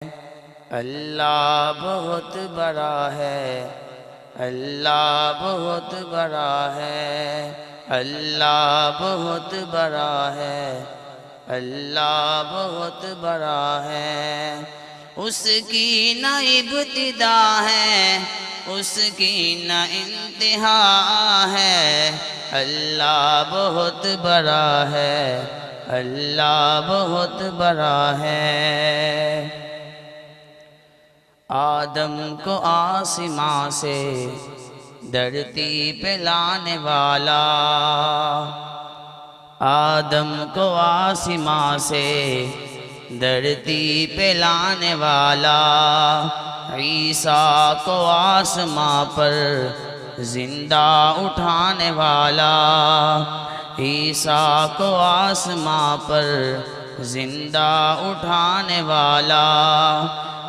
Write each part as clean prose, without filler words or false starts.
اللہ بہت بڑا ہے، اللہ بہت بڑا ہے، اللہ بہت بڑا ہے، اللہ بہت بڑا ہے۔ اس کی نہ ابتدا ہے، اس کی نہ انتہا ہے، اللہ بہت بڑا ہے، اللہ بہت بڑا ہے۔ آدم کو آسماں سے دھرتی پہ لانے والا، آدم کو آسماں سے دھرتی پہ لانے والا، عیسیٰ کو آسماں پر زندہ اٹھانے والا، عیسیٰ کو آسماں پر زندہ اٹھانے والا،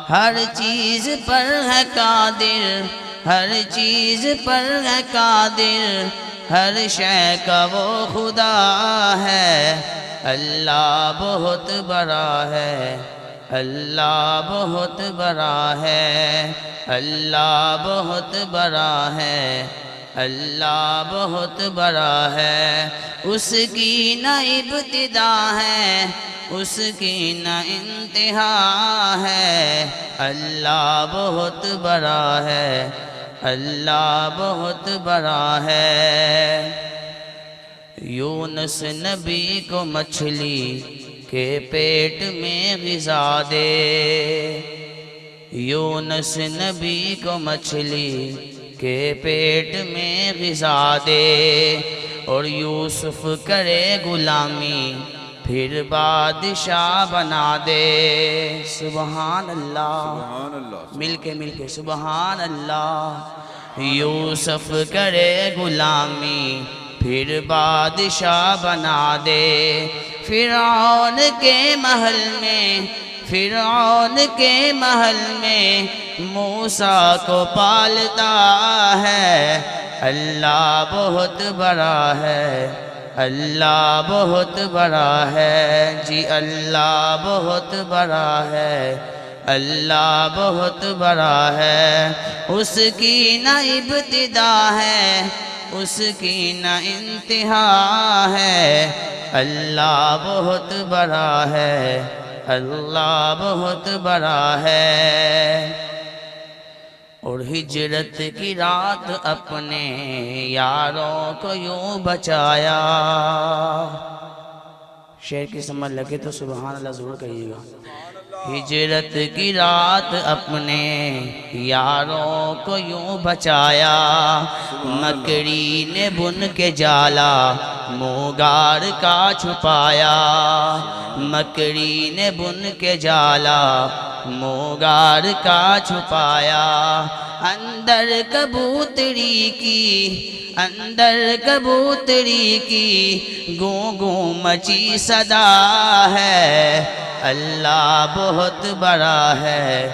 ہر چیز پر ہے قادر، ہر چیز پر ہے قادر، ہر شے کا وہ خدا ہے۔ اللہ بہت بڑا ہے، اللہ بہت بڑا ہے، اللہ بہت بڑا ہے، اللہ بہت بڑا ہے۔ اس کی نہ ابتدا ہے، اس کی نہ انتہا ہے، اللہ بہت بڑا ہے، اللہ بہت بڑا ہے۔ یونس نبی کو مچھلی کے پیٹ میں غذا دے، یونس نبی کو مچھلی کے پیٹ میں غذا دے، اور یوسف کرے غلامی پھر بادشاہ بنا دے۔ سبحان اللہ، مل کے سبحان اللہ۔ یوسف کرے غلامی پھر بادشاہ بنا دے، فرعون کے محل میں، فرعون کے محل میں موسیٰ کو پالتا ہے۔ اللہ بہت بڑا ہے، اللہ بہت بڑا ہے، جی اللہ بہت بڑا ہے، اللہ بہت بڑا ہے۔ اس کی نہ ابتدا ہے، اس کی نہ انتہا ہے، اللہ بہت بڑا ہے، اللہ بہت بڑا ہے۔ اور ہجرت کی رات اپنے یاروں کو یوں بچایا، شعر کی سمجھ لگے تو سبحان اللہ ضرور کہیے گا۔ ہجرت کی رات اپنے یاروں کو یوں بچایا، مکڑی نے بن کے جالا موگار کا چھپایا، مکڑی نے بن کے جالا موگار کا چھپایا، اندر کبوتری کی، اندر کبوتری کی گوں گوں مچی صدا ہے۔ اللہ بہت بڑا ہے،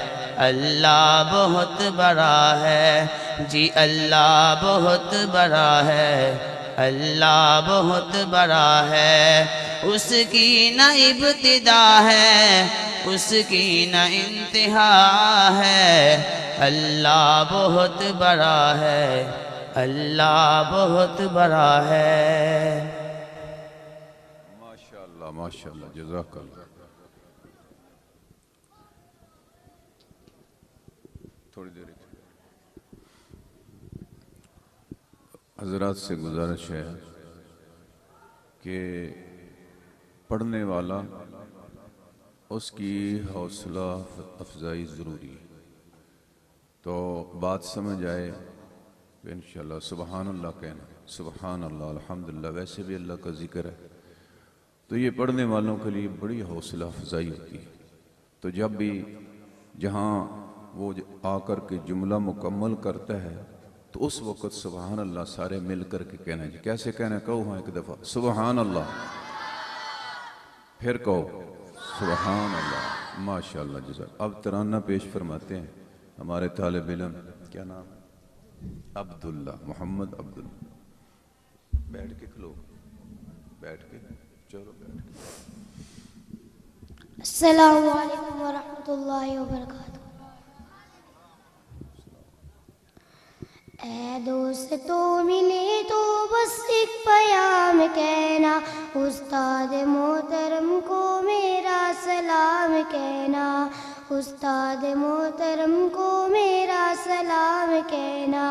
اللہ بہت بڑا ہے، جی اللہ بہت بڑا ہے، اللہ بہت بڑا ہے۔ اس کی نہ ابتدا ہے، اس کی نہ انتہا ہے، اللہ بہت بڑا ہے، اللہ بہت بڑا ہے۔ ماشاءاللہ ماشاءاللہ، جزاک اللہ۔ تھوڑی دیر حضرات سے گزارش ہے کہ پڑھنے والا اس کی حوصلہ افزائی ضروری ہے، تو بات سمجھ آئے کہ انشاءاللہ سبحان اللہ کہنا، سبحان اللہ الحمدللہ، ویسے بھی اللہ کا ذکر ہے تو یہ پڑھنے والوں کے لیے بڑی حوصلہ افزائی ہوتی ہے۔ تو جب بھی جہاں وہ آ کر کے جملہ مکمل کرتا ہے تو اس وقت سبحان اللہ سارے مل کر کے کہنا ہے۔ کیسے کہنا ہے؟ کہو ہاں ایک دفعہ سبحان اللہ، پھر کہو سبحان اللہ، ماشاءاللہ جزاک۔ اب ترانہ پیش فرماتے ہیں ہمارے طالب علم، کیا نام ہے؟ عبداللہ، محمد عبداللہ۔ بیٹھ کے کھلو، بیٹھ کے، چلو بیٹھ کے۔ السلام علیکم ورحمۃ اللہ وبرکاتہ۔ اے دوستو ملے تو بس ایک پیام کہنا، استاد محترم کو میرا سلام کہنا، استاد محترم کو میرا سلام کہنا۔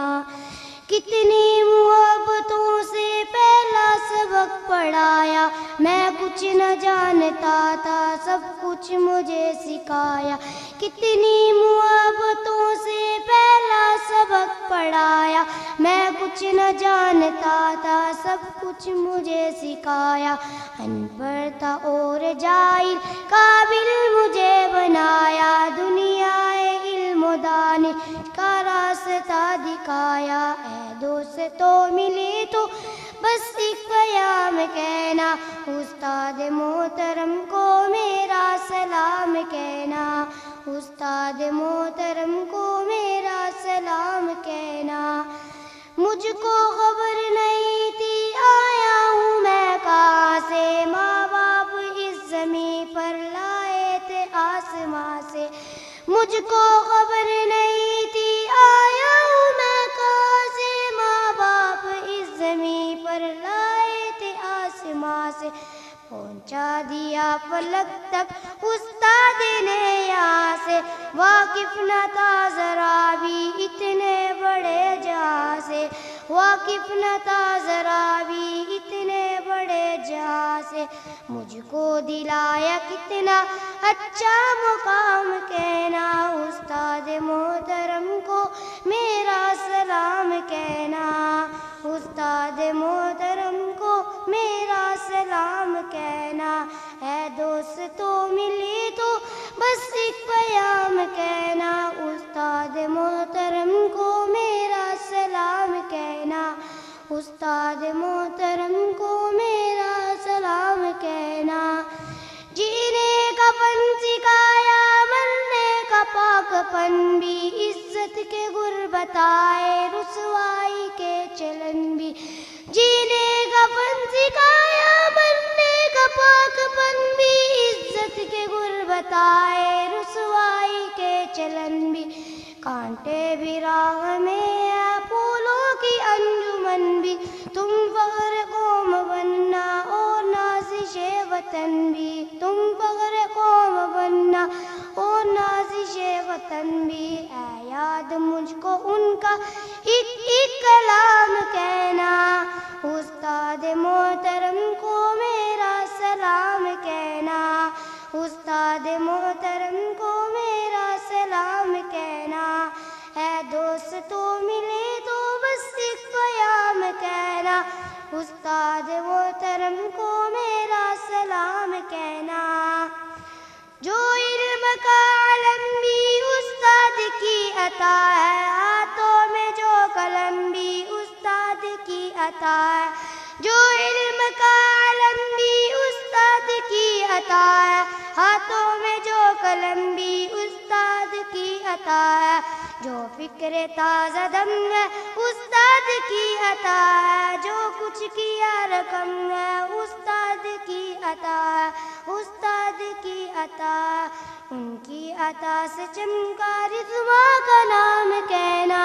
کتنی محبتوں سے پہلا سبق پڑھایا، میں کچھ نہ جانتا تھا سب کچھ مجھے سکھایا۔ کتنی محبتوں سے پہلا سبق پڑھایا، میں کچھ نہ جانتا تھا سب کچھ مجھے سکھایا۔ ان پڑھ تھا اور جاہل قابل مجھے بنایا، دنیا علم و دانش کا راستہ دکھایا۔ اے دوستو ملے تو بس ایک پیام کہنا، استاد محترم کو میرا سلام کہنا، استاد محترم کو میرا سلام کہنا۔ مجھ کو خبر نہیں تھی آیا ہوں میں کہاں سے، ماں باپ اس زمین پر لائے تھے آسماں سے۔ مجھ کو خبر نہیں تھی آیا ہوں میں کہاں سے، ماں باپ اس زمین پر لائے تھے آسماں سے۔ پہنچا دیا فلک تک استاد نے یہاں سے، واقف نہ تھا ذرا بھی اتنے بڑے جہاں سے، واقف نہ تھا ذرا بھی اتنے بڑے جہاں سے۔ مجھ کو دلایا کتنا اچھا مقام کہنا، استاد محترم کو میرا سلام کہنا، استاد محترم کو میرا سلام کہنا۔ اے دوستو ملے تو بس ایک پیام کہنا، استاد محترم کو میرا سلام کہنا، استاد محترم کو میرا سلام کہنا۔ جینے کا فن سکھایا، مرنے کا پاک پن بھی، عزت کے گر بتائے رسوائی کے چلن بھی۔ جینے کا فن سکھایا، مرنے کا پاک پن بھی، عزت کے گر بتائے رسوائی کے چلن بھی۔ کانٹے بھی راہ میں ہے پھولوں کی انجمن بھی، تم فخر قوم بننا اور نازش وطن بھی، تم فخر قوم بننا اور نازش وطن بھی۔ اے یاد مجھ کو ان کا ایک ایک کلام کہنا، استاد محترم کو میرا سلام کہنا، استاد محترم کو میرا سلام کہنا۔ اے دوستو ملے تو بس ایک پیام کہنا، استاد محترم کو میرا سلام کہنا۔ جو علم کا علم بھی استاد کی عطا ہے، ہاتھوں میں جو قلم بھی استاد کی عطا ہے۔ جو علم کا علم بھی استاد کی عطا ہے، ہاتھوں میں جو قلم بھی استاد کی عطا ہے۔ جو فکر تازہ دم ہے استاد کی عطا ہے، جو کچھ کیا رقم ہے استاد کی عطا ہے، استاد کی عطا ہے۔ ان کی عطا سے چمکا رضوان کا نام کہنا،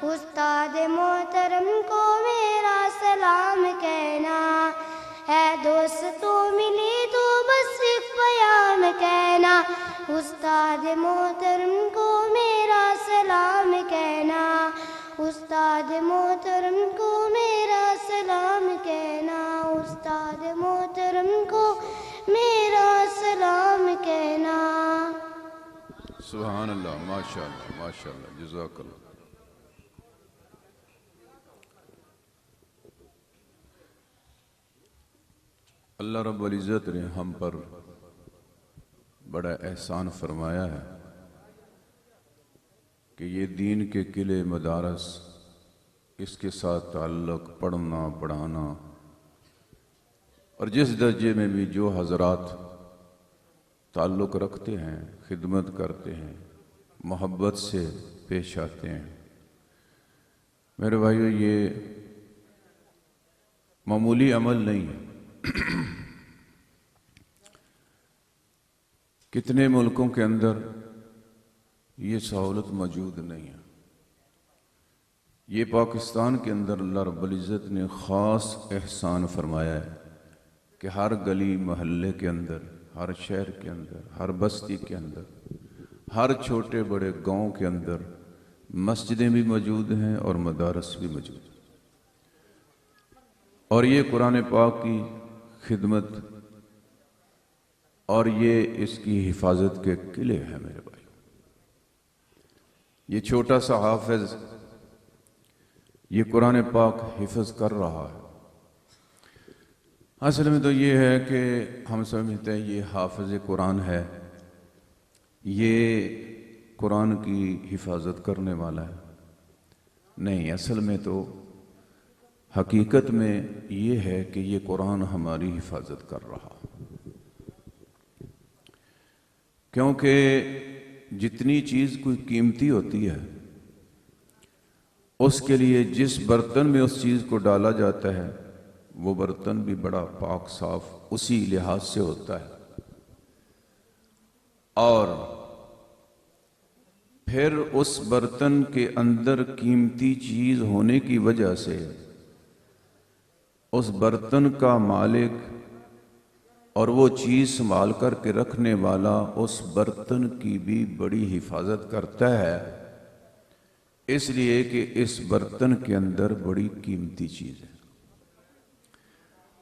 استاد محترم کو میرا سلام کہنا۔ اے دوستو ملے تو بس ایک پیام کہنا، استاد محترم کو میرا سلام کہنا، استاد محترم کو میرا سلام کہنا، استاد محترم کو میرا سلام کہنا۔ سبحان اللہ، ماشاء اللہ، ماشاء اللہ، جزاک اللہ۔ اللہ رب العزت نے ہم پر بڑا احسان فرمایا ہے کہ یہ دین کے قلعے مدارس، اس کے ساتھ تعلق پڑھنا پڑھانا، اور جس درجے میں بھی جو حضرات تعلق رکھتے ہیں، خدمت کرتے ہیں، محبت سے پیش آتے ہیں، میرے بھائیو یہ معمولی عمل نہیں ہے۔ کتنے ملکوں کے اندر یہ سہولت موجود نہیں ہے. یہ پاکستان کے اندر اللہ رب العزت نے خاص احسان فرمایا ہے کہ ہر گلی محلے کے اندر، ہر شہر کے اندر، ہر بستی کے اندر، ہر چھوٹے بڑے گاؤں کے اندر مسجدیں بھی موجود ہیں اور مدارس بھی موجود ہیں. اور یہ قرآن پاک کی خدمت اور یہ اس کی حفاظت کے قلعے ہیں میرے بھائی. یہ چھوٹا سا حافظ یہ قرآن پاک حفظ کر رہا ہے. اصل میں تو یہ ہے کہ ہم سمجھتے ہیں یہ حافظ قرآن ہے، یہ قرآن کی حفاظت کرنے والا ہے. نہیں، اصل میں تو حقیقت میں یہ ہے کہ یہ قرآن ہماری حفاظت کر رہا، کیونکہ جتنی چیز کوئی قیمتی ہوتی ہے اس کے لیے جس برتن میں اس چیز کو ڈالا جاتا ہے وہ برتن بھی بڑا پاک صاف اسی لحاظ سے ہوتا ہے. اور پھر اس برتن کے اندر قیمتی چیز ہونے کی وجہ سے اس برتن کا مالک اور وہ چیز سنبھال کر کے رکھنے والا اس برتن کی بھی بڑی حفاظت کرتا ہے، اس لیے کہ اس برتن کے اندر بڑی قیمتی چیز ہے.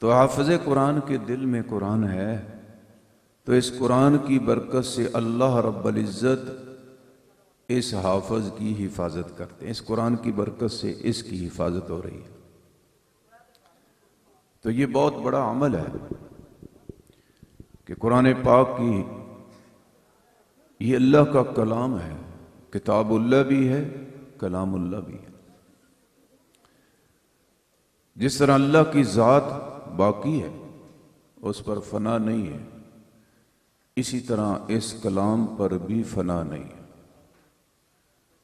تو حافظ قرآن کے دل میں قرآن ہے، تو اس قرآن کی برکت سے اللہ رب العزت اس حافظ کی حفاظت کرتے ہیں. اس قرآن کی برکت سے اس کی حفاظت ہو رہی ہے. تو یہ بہت بڑا عمل ہے کہ قرآن پاک کی یہ اللہ کا کلام ہے، کتاب اللہ بھی ہے، کلام اللہ بھی ہے. جس طرح اللہ کی ذات باقی ہے، اس پر فنا نہیں ہے، اسی طرح اس کلام پر بھی فنا نہیں ہے.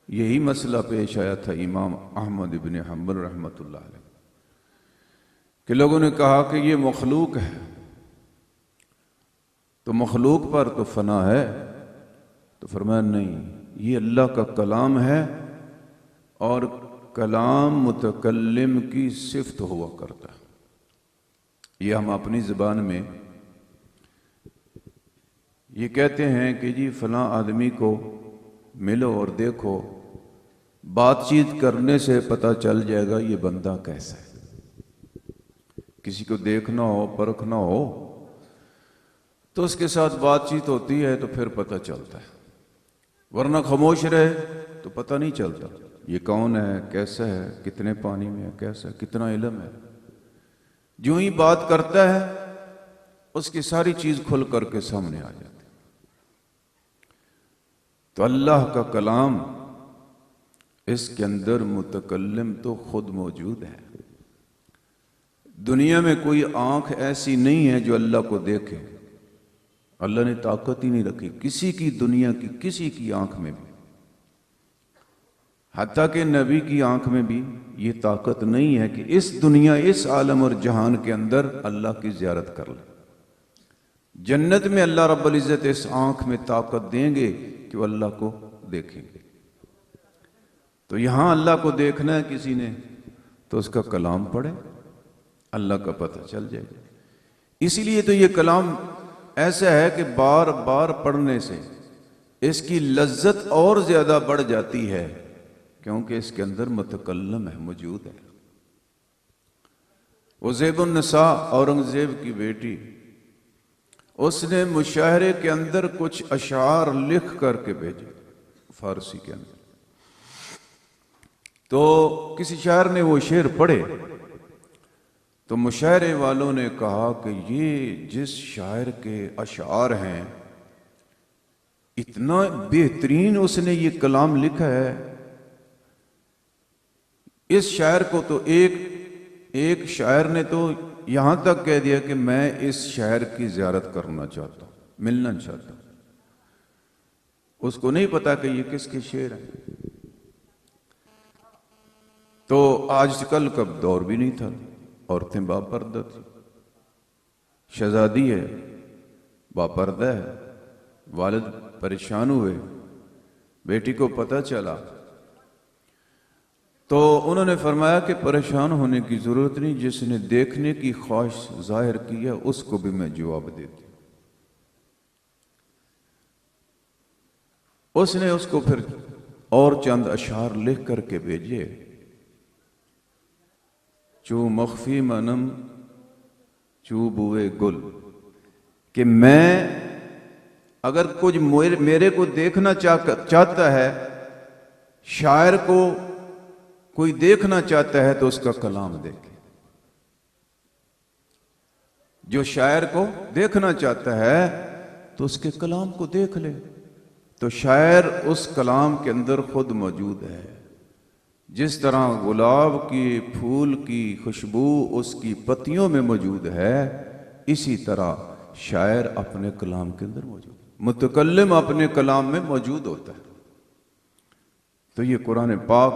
یہی مسئلہ پیش آیا تھا امام احمد بن حنبل رحمۃ اللہ علیہ کہ لوگوں نے کہا کہ یہ مخلوق ہے، تو مخلوق پر تو فنا ہے. تو فرمایا نہیں، یہ اللہ کا کلام ہے اور کلام متکلم کی صفت ہوا کرتا ہے. یہ ہم اپنی زبان میں یہ کہتے ہیں کہ جی فلاں آدمی کو ملو اور دیکھو، بات چیت کرنے سے پتہ چل جائے گا یہ بندہ کیسا ہے. کسی کو دیکھنا ہو، پرکھنا ہو تو اس کے ساتھ بات چیت ہوتی ہے تو پھر پتہ چلتا ہے، ورنہ خاموش رہے تو پتہ نہیں چلتا یہ کون ہے، کیسا ہے، کتنے پانی میں ہے، کیسا ہے، کتنا علم ہے. جو ہی بات کرتا ہے اس کی ساری چیز کھل کر کے سامنے آ جاتی. تو اللہ کا کلام اس کے اندر متکلم تو خود موجود ہے. دنیا میں کوئی آنکھ ایسی نہیں ہے جو اللہ کو دیکھے. اللہ نے طاقت ہی نہیں رکھی کسی کی، دنیا کی کسی کی آنکھ میں بھی، حتیٰ کہ نبی کی آنکھ میں بھی یہ طاقت نہیں ہے کہ اس دنیا، اس عالم اور جہان کے اندر اللہ کی زیارت کر لے. جنت میں اللہ رب العزت اس آنکھ میں طاقت دیں گے کہ وہ اللہ کو دیکھیں گے. تو یہاں اللہ کو دیکھنا ہے کسی نے تو اس کا کلام پڑھے، اللہ کا پتہ چل جائے گا. اسی لیے تو یہ کلام ایسا ہے کہ بار بار پڑھنے سے اس کی لذت اور زیادہ بڑھ جاتی ہے، کیونکہ اس کے اندر متکلم ہے، موجود ہے. وہ زیب النساء اورنگزیب کی بیٹی، اس نے مشاعرے کے اندر کچھ اشعار لکھ کر کے بھیجے فارسی کے اندر. تو کسی شاعر نے وہ شعر پڑھے تو مشاعرے والوں نے کہا کہ یہ جس شاعر کے اشعار ہیں اتنا بہترین اس نے یہ کلام لکھا ہے، اس شاعر کو تو ایک شاعر نے تو یہاں تک کہہ دیا کہ میں اس شاعر کی زیارت کرنا چاہتا ہوں، ملنا چاہتا ہوں. اس کو نہیں پتا کہ یہ کس کے شعر ہیں. تو آج کل کا دور بھی نہیں تھا، عورتیں باپردہ تھیں. شہزادی ہے، باپردہ ہے، والد پریشان ہوئے، بیٹی کو پتہ چلا تو انہوں نے فرمایا کہ پریشان ہونے کی ضرورت نہیں، جس نے دیکھنے کی خواہش ظاہر کی ہے اس کو بھی میں جواب دیتی ہوں۔ اس نے اس کو پھر اور چند اشعار لکھ کر کے بھیجے، چو مخفی منم چو بوئے گل، کہ میں اگر کچھ میرے کو دیکھنا چاہتا ہے، شاعر کو کوئی دیکھنا چاہتا ہے تو اس کا کلام دیکھے۔ جو شاعر کو دیکھنا چاہتا ہے تو اس کے کلام کو دیکھ لے، تو شاعر اس کلام کے اندر خود موجود ہے۔ جس طرح گلاب کی پھول کی خوشبو اس کی پتیوں میں موجود ہے، اسی طرح شاعر اپنے کلام کے اندر موجود ہے، متکلم اپنے کلام میں موجود ہوتا ہے۔ تو یہ قرآن پاک،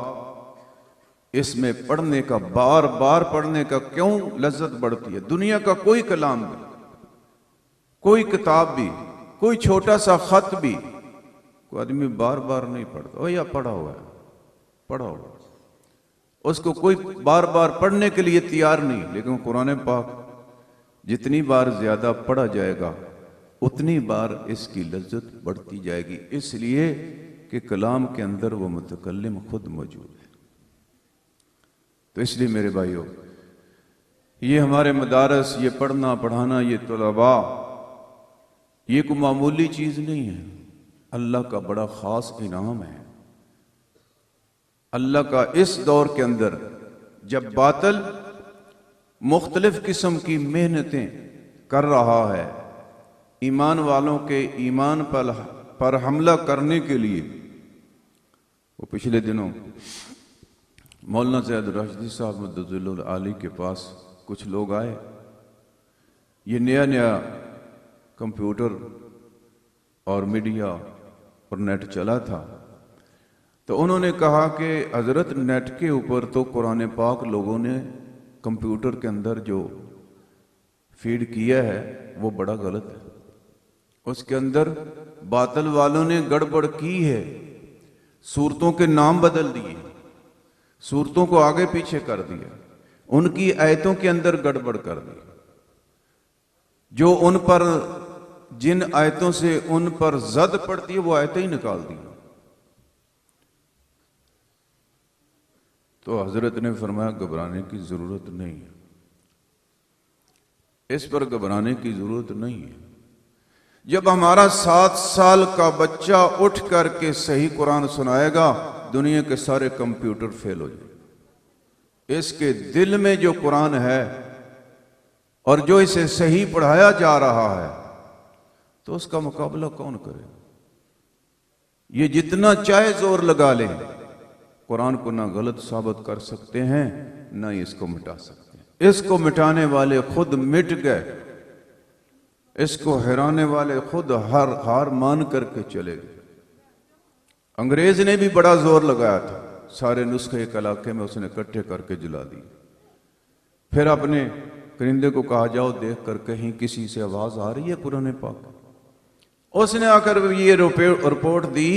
اس میں پڑھنے کا، بار بار پڑھنے کا کیوں لذت بڑھتی ہے؟ دنیا کا کوئی کلام بھی، کوئی کتاب بھی، کوئی چھوٹا سا خط بھی کوئی آدمی بار بار نہیں پڑھتا، وہ یا پڑھا ہوا ہے، پڑھا ہوا ہے، اس کو کوئی بار بار پڑھنے کے لیے تیار نہیں۔ لیکن قرآن پاک جتنی بار زیادہ پڑھا جائے گا اتنی بار اس کی لذت بڑھتی جائے گی، اس لیے کہ کلام کے اندر وہ متکلم خود موجود ہے۔ تو اس لیے میرے بھائیوں، یہ ہمارے مدارس، یہ پڑھنا پڑھانا، یہ طلباء، یہ کوئی معمولی چیز نہیں ہے، اللہ کا بڑا خاص انعام ہے۔ اللہ کا اس دور کے اندر جب باطل مختلف قسم کی محنتیں کر رہا ہے ایمان والوں کے ایمان پر حملہ کرنے کے لیے، وہ پچھلے دنوں مولانا زید راشدی صاحب مدظل العالی کے پاس کچھ لوگ آئے، یہ نیا نیا کمپیوٹر اور میڈیا اور نیٹ چلا تھا، تو انہوں نے کہا کہ حضرت نیٹ کے اوپر تو قرآن پاک لوگوں نے کمپیوٹر کے اندر جو فیڈ کیا ہے وہ بڑا غلط ہے، اس کے اندر باطل والوں نے گڑبڑ کی ہے، سورتوں کے نام بدل دیے، سورتوں کو آگے پیچھے کر دیا، ان کی آیتوں کے اندر گڑبڑ کر دی، جو ان پر، جن آیتوں سے ان پر زد پڑتی ہے وہ آیتیں ہی نکال دی۔ تو حضرت نے فرمایا گھبرانے کی ضرورت نہیں ہے، اس پر گھبرانے کی ضرورت نہیں ہے۔ جب ہمارا 7 سال کا بچہ اٹھ کر کے صحیح قرآن سنائے گا، دنیا کے سارے کمپیوٹر فیل ہو جائیں۔ اس کے دل میں جو قرآن ہے اور جو اسے صحیح پڑھایا جا رہا ہے، تو اس کا مقابلہ کون کرے؟ یہ جتنا چاہے زور لگا لیں، قرآن کو نہ غلط ثابت کر سکتے ہیں نہ ہی اس کو مٹا سکتے ہیں۔ اس کو مٹانے والے خود مٹ گئے، اس کو ہرانے والے خود ہار مان کر کے چلے گئے۔ انگریز نے بھی بڑا زور لگایا تھا، سارے نسخے ایک علاقے میں اس نے اکٹھے کر کے جلا دی، پھر اپنے کرندے کو کہا جاؤ دیکھ کر کہیں کسی سے آواز آ رہی ہے قرآن پاک۔ اس نے آ کر یہ رپورٹ دی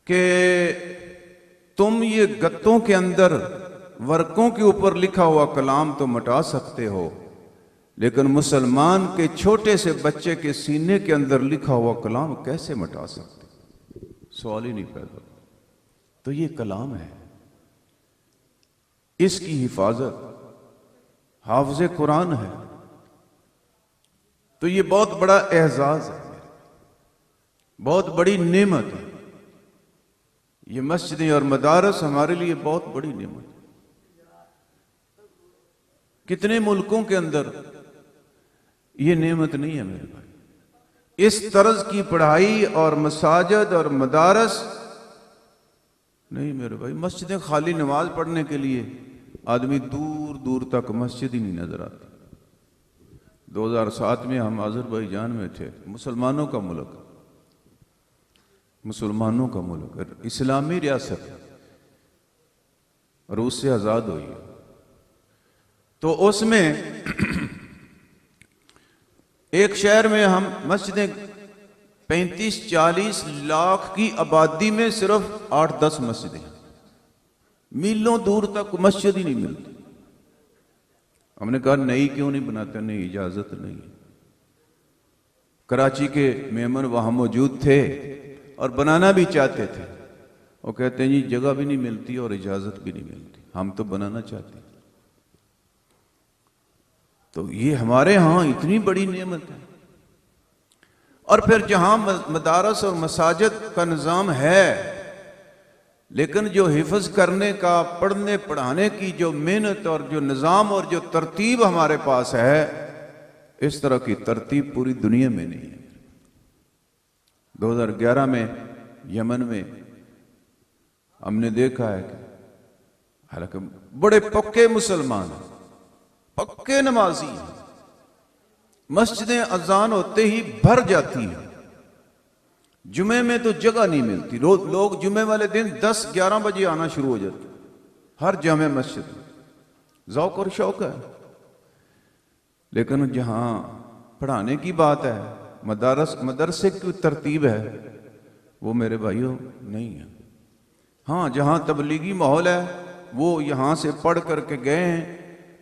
کہ تم یہ گتوں کے اندر ورقوں کے اوپر لکھا ہوا کلام تو مٹا سکتے ہو، لیکن مسلمان کے چھوٹے سے بچے کے سینے کے اندر لکھا ہوا کلام کیسے مٹا سکتے؟ سوال ہی نہیں پیدا۔ تو یہ کلام ہے، اس کی حفاظت حافظ قرآن ہے، تو یہ بہت بڑا اعزاز ہے، بہت بڑی نعمت ہے۔ یہ مسجدیں اور مدارس ہمارے لیے بہت بڑی نعمت ہے۔ کتنے ملکوں کے اندر یہ نعمت نہیں ہے میرے بھائی، اس طرز کی پڑھائی اور مساجد اور مدارس نہیں میرے بھائی۔ مسجدیں خالی نماز پڑھنے کے لیے آدمی دور دور تک مسجد ہی نہیں نظر آتی۔ 2007 میں ہم آذربائیجان میں تھے، مسلمانوں کا ملک، مسلمانوں کا ملک، اسلامی ریاست، روس سے آزاد ہوئی ہے، تو اس میں ایک شہر میں ہم مسجدیں 35-40 لاکھ کی آبادی میں صرف 8-10 مسجدیں ہیں، میلوں دور تک مسجد ہی نہیں ملتی۔ ہم نے کہا نئی کیوں نہیں بناتے؟ نہیں، اجازت نہیں۔ کراچی کے میمن وہاں موجود تھے اور بنانا بھی چاہتے تھے، وہ کہتے ہیں جی جگہ بھی نہیں ملتی اور اجازت بھی نہیں ملتی، ہم تو بنانا چاہتے ہیں۔ تو یہ ہمارے ہاں اتنی بڑی نعمت ہے۔ اور پھر جہاں مدارس اور مساجد کا نظام ہے، لیکن جو حفظ کرنے کا، پڑھنے پڑھانے کی جو محنت اور جو نظام اور جو ترتیب ہمارے پاس ہے، اس طرح کی ترتیب پوری دنیا میں نہیں ہے۔ 2011 میں یمن میں ہم نے دیکھا ہے کہ حالانکہ بڑے پکے مسلمان ہیں، پکے نمازی ہیں، مسجدیں اذان ہوتے ہی بھر جاتی ہیں، جمعے میں تو جگہ نہیں ملتی، لوگ جمعے والے دن 10-11 بجے آنا شروع ہو جاتے ہر جامع مسجد میں، ذوق اور شوق ہے۔ لیکن جہاں پڑھانے کی بات ہے، مدرسے کی ترتیب ہے، وہ میرے بھائیوں نہیں ہے۔ ہاں جہاں تبلیغی ماحول ہے، وہ یہاں سے پڑھ کر کے گئے ہیں،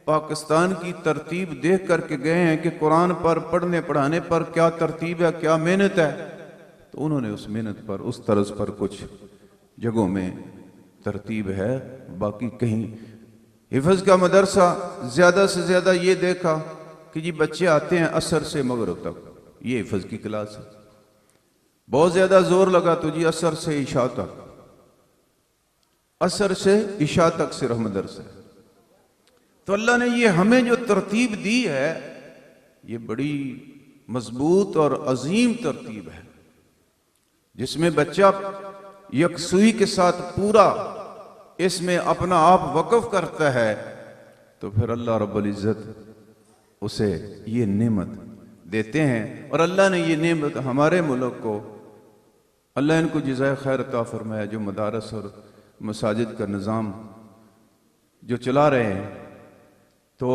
پاکستان کی ترتیب دیکھ کر کے گئے ہیں کہ قرآن پر پڑھنے پڑھانے پر کیا ترتیب ہے، کیا محنت ہے، تو انہوں نے اس محنت پر، اس طرز پر کچھ جگہوں میں ترتیب ہے، باقی کہیں حفظ کا مدرسہ زیادہ سے زیادہ یہ دیکھا کہ جی بچے آتے ہیں عصر سے مغرب تک، یہ حفظ کی کلاس ہے۔ بہت زیادہ زور لگا تو جی عصر سے عشاء تک، عصر سے عشاء تک صرف مدرسہ ہے۔ تو اللہ نے یہ ہمیں جو ترتیب دی ہے، یہ بڑی مضبوط اور عظیم ترتیب ہے، جس میں بچہ یکسوئی کے ساتھ پورا اس میں اپنا آپ وقف کرتا ہے، تو پھر اللہ رب العزت اسے یہ نعمت دیتے ہیں۔ اور اللہ نے یہ نعمت ہمارے ملک کو، اللہ ان کو جزائے خیر عطا فرمایا، جو مدارس اور مساجد کا نظام جو چلا رہے ہیں، تو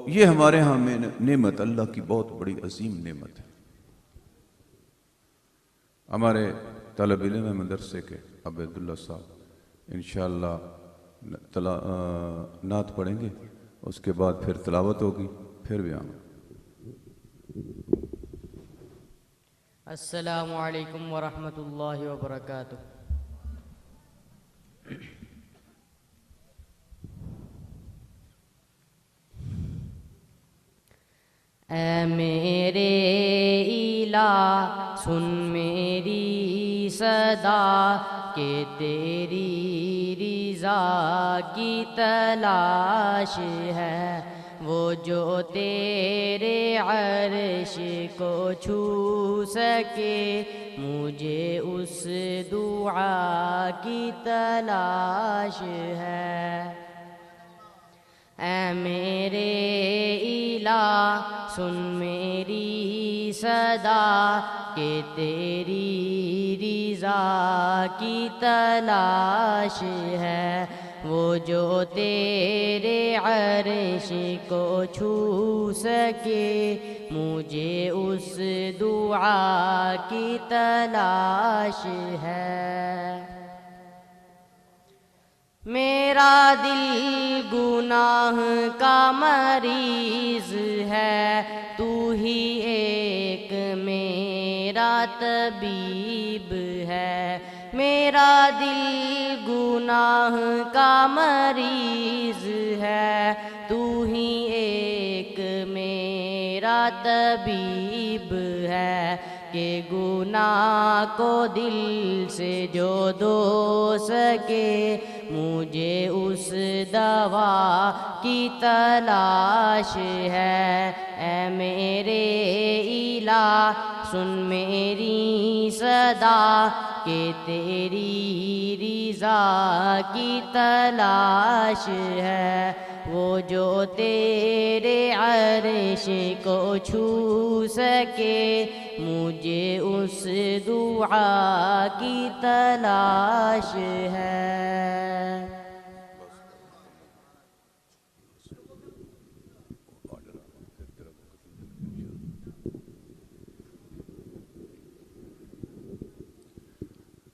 یہ ہمارے ہاں میں نعمت اللہ کی بہت بڑی عظیم نعمت ہے۔ ہمارے طالب علم مدرسے کے عبداللہ صاحب انشاءاللہ نعت پڑھیں گے، اس کے بعد پھر تلاوت ہوگی، پھر بھی آؤں۔ السلام علیکم ورحمۃ اللہ وبرکاتہ۔ اے میرے الہ سن میری صدا کہ تیری رضا کی تلاش ہے، وہ جو تیرے عرش کو چھو سکے، مجھے اس دعا کی تلاش ہے۔ اے میرے الہ سن میری صدا کہ تیری رضا کی تلاش ہے، وہ جو تیرے عرش کو چھو سکے، مجھے اس دعا کی تلاش ہے۔ میرا دل گناہ کا مریض ہے، تو ہی ایک میرا طبیب ہے۔ میرا دل گناہ کا مریض ہے، تو ہی ایک میرا طبیب ہے، کہ گناہ کو دل سے جو دھو سکے، مجھے اس دوا کی تلاش ہے۔ اے میرے الہ سن میری صدا کہ تیری رضا کی تلاش ہے، وہ جو تیرے عرش کو چھو سکے، مجھے اس دعا کی تلاش ہے۔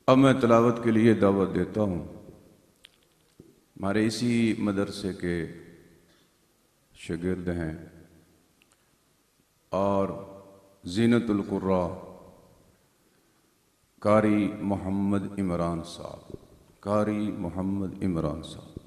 اب میں تلاوت کے لیے دعوت دیتا ہوں ہمارے اسی مدرسے کے شاگرد ہیں اور زینت القراء قاری محمد عمران صاحب، قاری محمد عمران صاحب۔